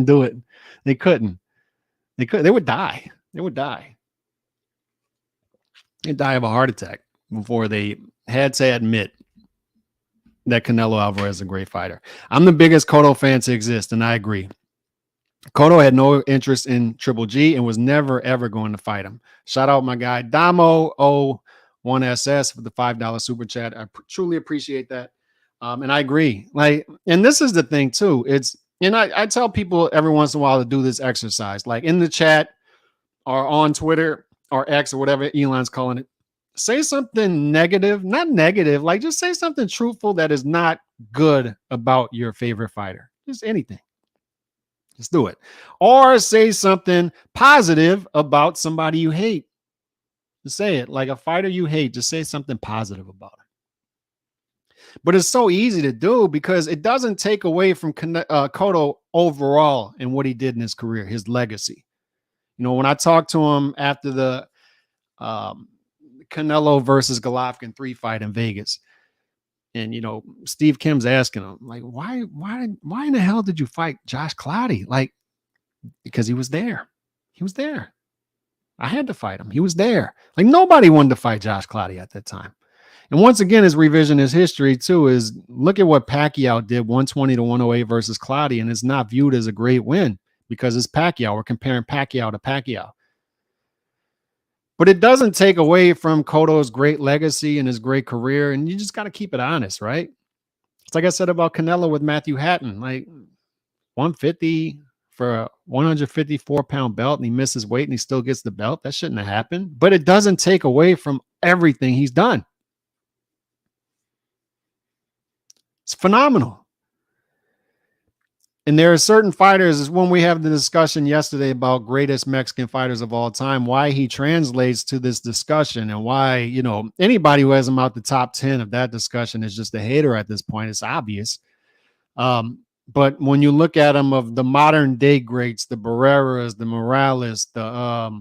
[SPEAKER 1] do it. They would die. They'd die of a heart attack before they had to admit that Canelo Alvarez is a great fighter. I'm the biggest Cotto fan to exist, and I agree. Cotto had no interest in Triple G and was never, ever going to fight him. Shout out my guy Damo01SS for the $5 super chat. I truly appreciate that. And I agree. Like, and this is the thing too. I tell people every once in a while to do this exercise, like in the chat or on Twitter or X or whatever Elon's calling it. Say something negative, not negative, like just say something truthful that is not good about your favorite fighter. Just anything. Just do it. Or say something positive about somebody you hate. Just say it. Like a fighter you hate, just say something positive about it. But it's so easy to do because it doesn't take away from Cotto overall and what he did in his career, his legacy. You know, when I talked to him after the Canelo versus Golovkin 3 fight in Vegas, and, you know, Steve Kim's asking him, like, why in the hell did you fight Josh Cloudy? Like, because he was there. He was there. I had to fight him. He was there. Like, nobody wanted to fight Josh Cloudy at that time. And once again, his revisionist history, too, is look at what Pacquiao did, 120 to 108 versus Cloudy, and it's not viewed as a great win because it's Pacquiao. We're comparing Pacquiao to Pacquiao. But it doesn't take away from Cotto's great legacy and his great career. And you just got to keep it honest, right? It's like I said about Canelo with Matthew Hatton, like 150, for a 154-pound belt and he misses weight and he still gets the belt. That shouldn't have happened, but it doesn't take away from everything he's done. It's phenomenal. And there are certain fighters, as when we have the discussion yesterday about greatest Mexican fighters of all time, why he translates to this discussion and why, you know, anybody who has him out the top 10 of that discussion is just a hater at this point. It's obvious. But when you look at them of the modern day greats, the Barreras, the Morales, the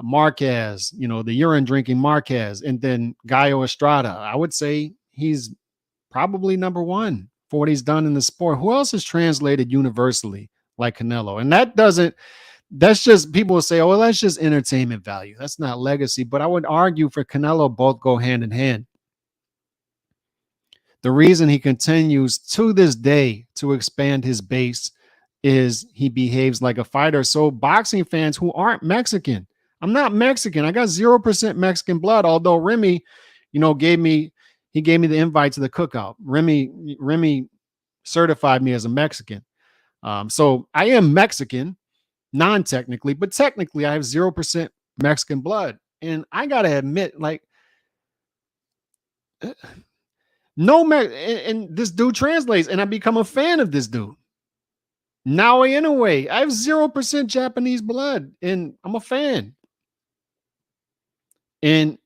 [SPEAKER 1] Marquez, you know, the urine drinking Marquez, and then Gallo Estrada, I would say he's probably number one for what he's done in the sport. Who else is translated universally like Canelo? And that's just, people will say, oh, well, that's just entertainment value. That's not legacy. But I would argue for Canelo, both go hand in hand. The reason he continues to this day to expand his base is he behaves like a fighter. So boxing fans who aren't Mexican, I'm not Mexican. I got 0% Mexican blood. Although Remy, you know, gave me the invite to the cookout. Remy certified me as a Mexican. So I am Mexican, non-technically, but technically I have 0% Mexican blood. And I got to admit, like, and this dude translates, and I become a fan of this dude. Now, in a way, I have 0% Japanese blood, and I'm a fan. And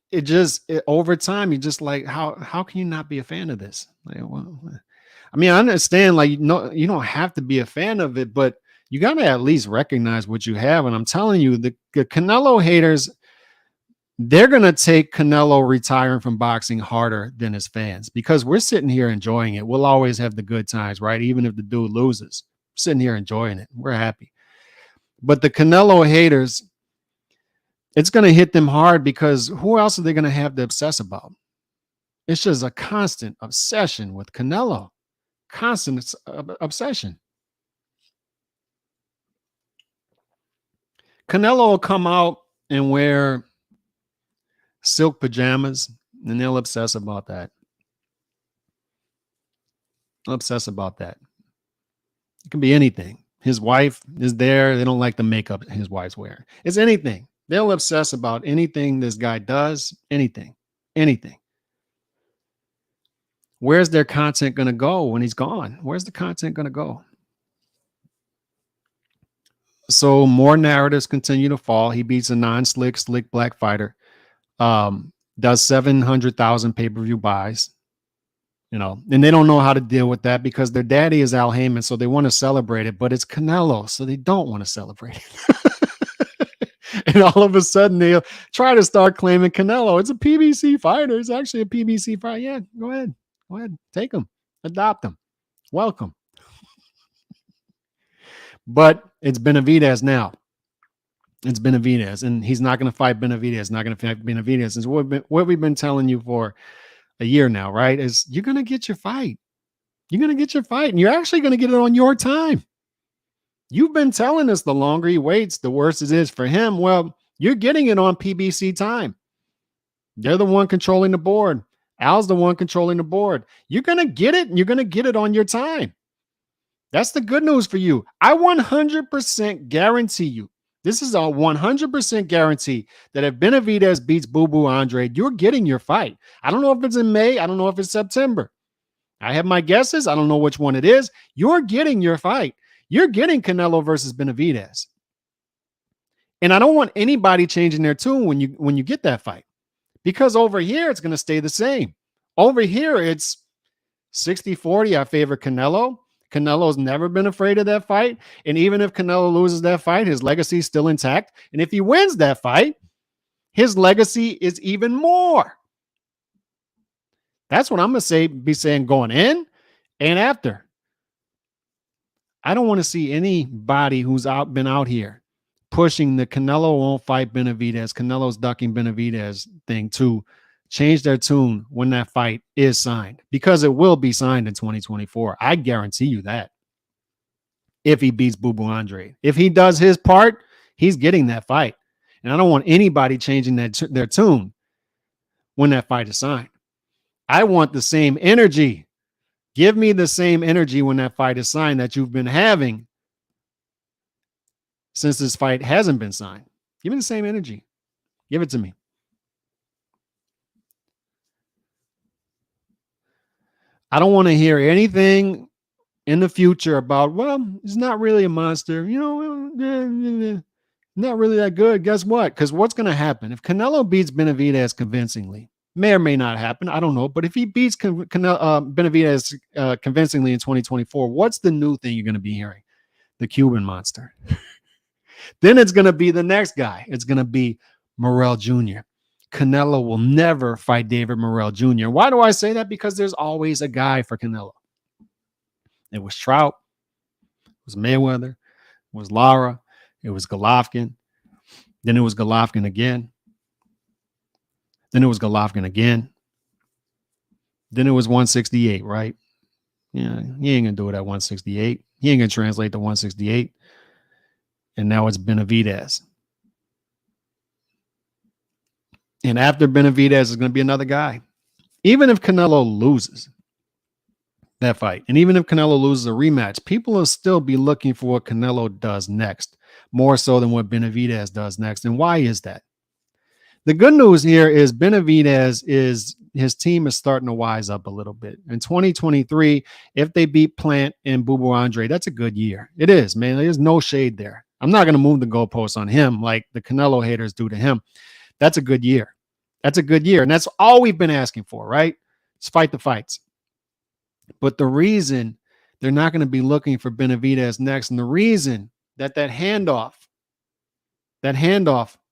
[SPEAKER 1] over time, you're just like, how can you not be a fan of this? Like, well, I mean, I understand, like, no, you don't have to be a fan of it, but you got to at least recognize what you have. And I'm telling you, the Canelo haters, they're going to take Canelo retiring from boxing harder than his fans, because we're sitting here enjoying it. We'll always have the good times, right? Even if the dude loses, we're sitting here enjoying it. We're happy. But the Canelo haters, it's going to hit them hard, because who else are they going to have to obsess about? It's just a constant obsession with Canelo. Constant obsession. Canelo will come out and wear silk pajamas, and they'll obsess about that. Obsess about that. It can be anything. His wife is there. They don't like the makeup his wife's wearing. It's anything. They'll obsess about anything this guy does. Anything. Where's their content going to go when he's gone? Where's the content going to go? So more narratives continue to fall. He beats a non-slick black fighter. Does 700,000 pay-per-view buys, you know, and they don't know how to deal with that, because their daddy is Al Heyman, so they want to celebrate it, but it's Canelo, so they don't want to celebrate it. And all of a sudden they'll try to start claiming Canelo. It's a PBC fighter. It's actually a PBC fighter. Yeah, go ahead, take him, adopt him, welcome. But it's Benavidez now. It's Benavidez, and he's not going to fight Benavidez. Not going to fight Benavidez. Is what we've been telling you for a year now, right? Is you're going to get your fight. You're going to get your fight, and you're actually going to get it on your time. You've been telling us the longer he waits, the worse it is for him. Well, you're getting it on PBC time. They're the one controlling the board. Al's the one controlling the board. You're going to get it, and you're going to get it on your time. That's the good news for you. I 100% guarantee you. This is a 100% guarantee that if Benavidez beats Boo Boo Andre, you're getting your fight. I don't know if it's in May. I don't know if it's September. I have my guesses. I don't know which one it is. You're getting your fight. You're getting Canelo versus Benavidez. And I don't want anybody changing their tune when you get that fight, because over here, it's going to stay the same. Over here, it's 60-40. I favor Canelo. Canelo's never been afraid of that fight. And even if Canelo loses that fight, his legacy is still intact. And if he wins that fight, his legacy is even more. That's what I'm going to be saying going in and after. I don't want to see anybody who's been out here pushing the Canelo won't fight Benavidez, Canelo's ducking Benavidez thing to change their tune when that fight is signed, because it will be signed in 2024. I guarantee you that. If he beats Boo Boo Andre, if he does his part, he's getting that fight. And I don't want anybody changing their tune when that fight is signed. I want the same energy. Give me the same energy when that fight is signed that you've been having since this fight hasn't been signed. Give me the same energy. Give it to me. I don't want to hear anything in the future about, well, he's not really a monster. You know, not really that good. Guess what? Because what's going to happen if Canelo beats Benavidez convincingly? May or may not happen. I don't know. But if he beats Benavidez convincingly in 2024, what's the new thing you're going to be hearing? The Cuban monster. Then it's going to be the next guy. It's going to be Morrell Jr. Canelo will never fight David Morrell Jr. Why do I say that? Because there's always a guy for Canelo. It was Trout. It was Mayweather. It was Lara. It was Golovkin. Then it was Golovkin again. Then it was Golovkin again. Then it was 168, right? Yeah, he ain't going to do it at 168. He ain't going to translate to 168. And now it's Benavidez. And after Benavidez is going to be another guy. Even if Canelo loses that fight, and even if Canelo loses a rematch, people will still be looking for what Canelo does next, more so than what Benavidez does next. And why is that? The good news here is Benavidez his team is starting to wise up a little bit. In 2023, if they beat Plant and Boo Boo Andre, that's a good year. It is, man. There's no shade there. I'm not going to move the goalposts on him like the Canelo haters do to him. That's a good year. That's a good year. And that's all we've been asking for, right? Just fight the fights. But the reason they're not going to be looking for Benavidez next, and the reason that handoff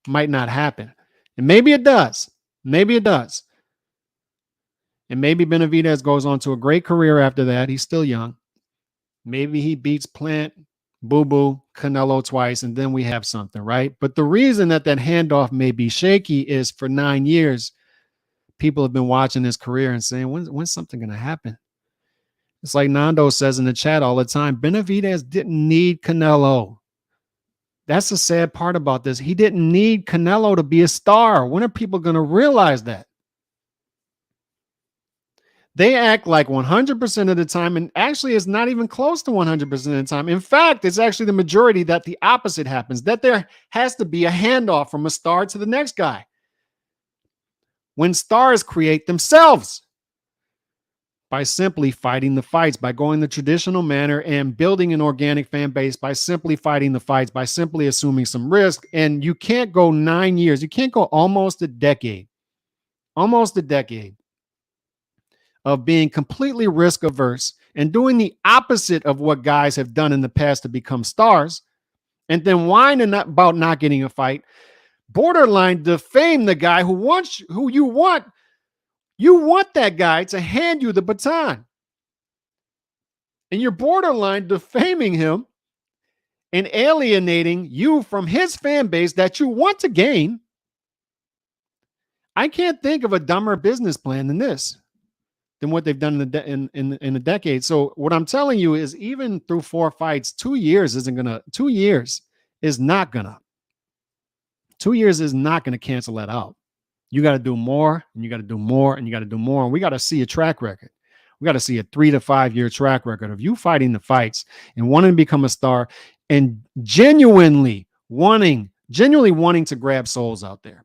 [SPEAKER 1] might not happen, and maybe it does. Maybe it does. And maybe Benavidez goes on to a great career after that. He's still young. Maybe he beats Plant, Boo Boo, Canelo twice, and then we have something, right? But the reason that handoff may be shaky is for 9 years, people have been watching his career and saying, when's something going to happen? It's like Nando says in the chat all the time, Benavidez didn't need Canelo. That's the sad part about this. He didn't need Canelo to be a star. When are people going to realize that? They act like 100% of the time, and actually it's not even close to 100% of the time. In fact, it's actually the majority that the opposite happens, that there has to be a handoff from a star to the next guy. When stars create themselves by simply fighting the fights, by going the traditional manner and building an organic fan base, by simply fighting the fights, by simply assuming some risk. And you can't go 9 years. You can't go almost a decade of being completely risk averse and doing the opposite of what guys have done in the past to become stars, and then whining about not getting a fight, borderline defame the guy who you want. You want that guy to hand you the baton, and you're borderline defaming him and alienating you from his fan base that you want to gain. I can't think of a dumber business plan than this, than what they've done in a decade. So what I'm telling you is, even through 4 fights, 2 years is not gonna cancel that out. You got to do more, and you got to do more, and you got to do more. And we got to see a track record. We got to see a 3 to 5 year track record of you fighting the fights and wanting to become a star and genuinely wanting to grab souls out there.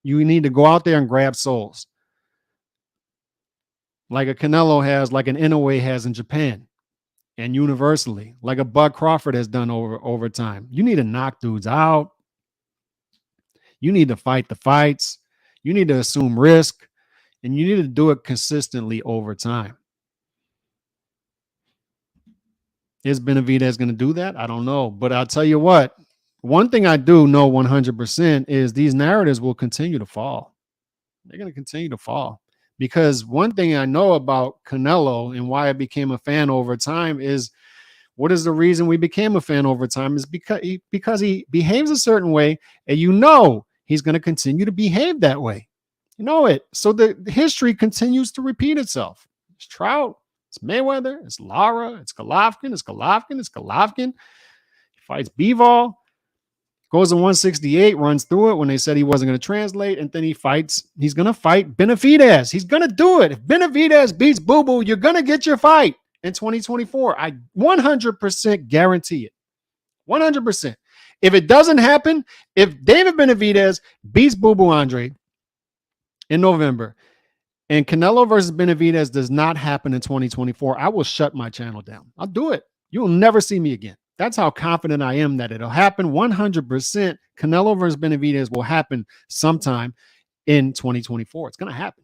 [SPEAKER 1] You need to go out there and grab souls, like a Canelo has, like an Inoue has in Japan, and universally, like a Bud Crawford has done over time. You need to knock dudes out. You need to fight the fights. You need to assume risk, and you need to do it consistently over time. Is Benavidez going to do that? I don't know. But I'll tell you what, one thing I do know 100% is these narratives will continue to fall. They're going to continue to fall. Because one thing I know about Canelo and why I became a fan over time is, what is the reason we became a fan over time is because he behaves a certain way, and you know he's going to continue to behave that way. You know it. So the history continues to repeat itself. It's Trout, it's Mayweather, it's Lara, it's Golovkin, it's Golovkin, it's Golovkin. He fights Bivol, goes to 168, runs through it when they said he wasn't going to translate, and then he's going to fight Benavidez. He's going to do it. If Benavidez beats Boo Boo, you're going to get your fight in 2024. I 100% guarantee it. 100%. If it doesn't happen, if David Benavidez beats Boo Boo Andre in November and Canelo versus Benavidez does not happen in 2024, I will shut my channel down. I'll do it. You will never see me again. That's how confident I am that it'll happen. 100% Canelo versus Benavidez will happen sometime in 2024. It's going to happen.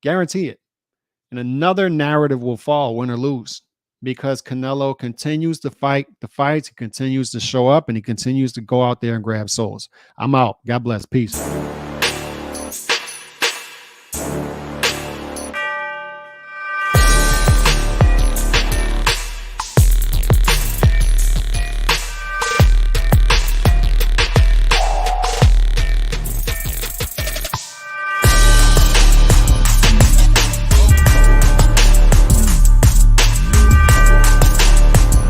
[SPEAKER 1] Guarantee it. And another narrative will fall, win or lose, because Canelo continues to fight the fights. He continues to show up and he continues to go out there and grab souls. I'm out. God bless. Peace.